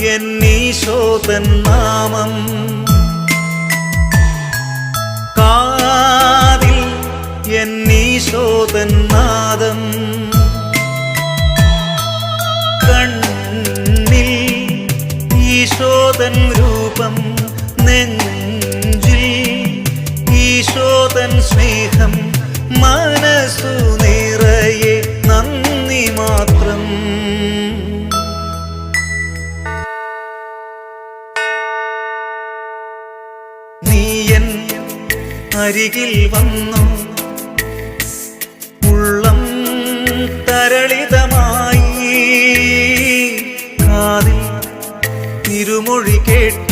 എന്നീശോതൻ നാമം കാതിൽ എന്നീശോതൻ നാദം കണ്ണിൽ ഈശോതൻ രൂപം നെഞ്ചിൽ ഈശോതൻ സ്നേഹം മനസ്സു നിറയെ നന്ദി മാത്രം. നീയൻ അരികിൽ വന്നു ഉള്ളം തരളിതമായി കാതിൽ തിരുമൊഴി കേട്ടു